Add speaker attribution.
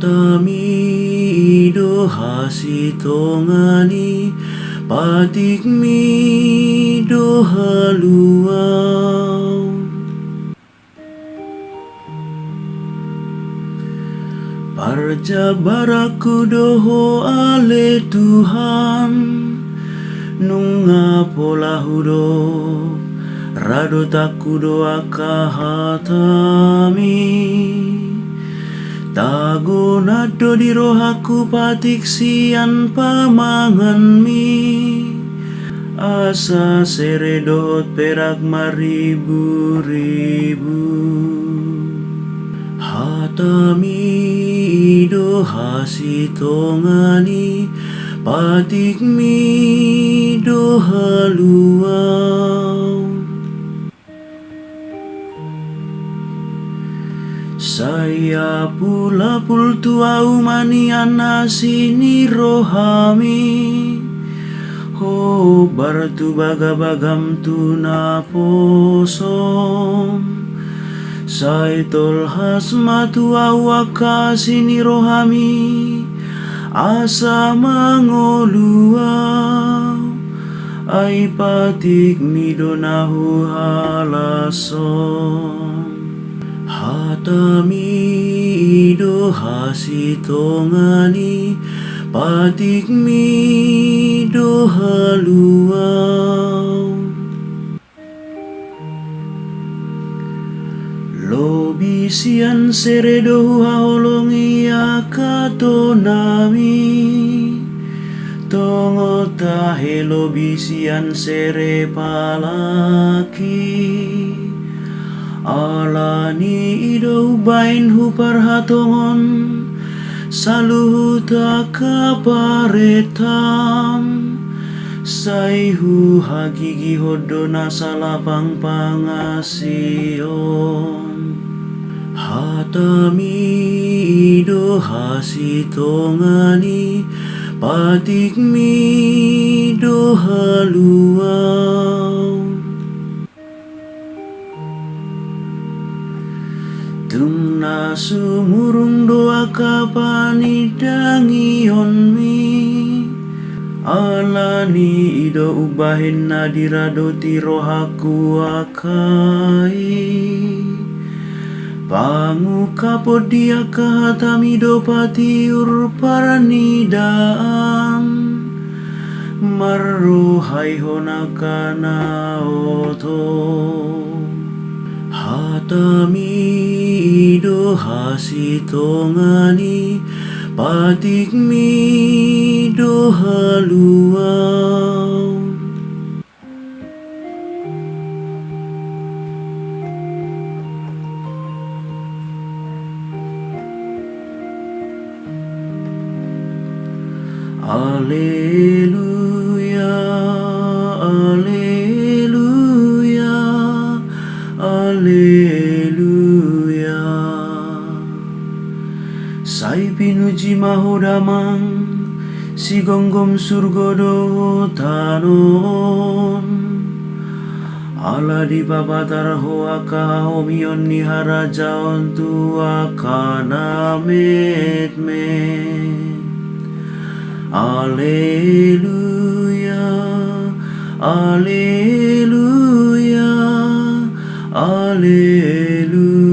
Speaker 1: Hatami do hasitongani patikmi do haluau. Parjabaraku doho ale Tuhan nunga pola hudo rado taku doa kahatami tago nado di rohaku patik sian pamanganmi asa seredot perak maribu-ribu. Hatami do hasitongani patikmi do haluau. Saya pula pultua umaniana sini rohami ho bartu bagam tu naposom. Saitol hasmatu awaka sini rohami asa mangolua ai patik midonahu halason. Hatami do hasitongani patikmi do haluau. Lobi sian seredo haolongi akatonami tongo tahe lobi sian sere palaki alani ido bain hupar hatongon saluhu takaparetam saihu hagigi hodona salapang pangasion. Hatami do hasitongani patikmi do haluau. Tumna sumurung doa kapani dangionmi alani ido ubahin nadiradoti rohaku akai pangu kapodia kahatami do patiur paranidaan marrohai honakana oto. Hatami do hasitongani patikmi do haluau. Alleluia, alleluia, alleluia. Sai pinuji mahodamang si gonggom surgodo tanon ala di babatar hoaka homion ni harajaon tua kana metme. Alleluia, alleluia, alleluia.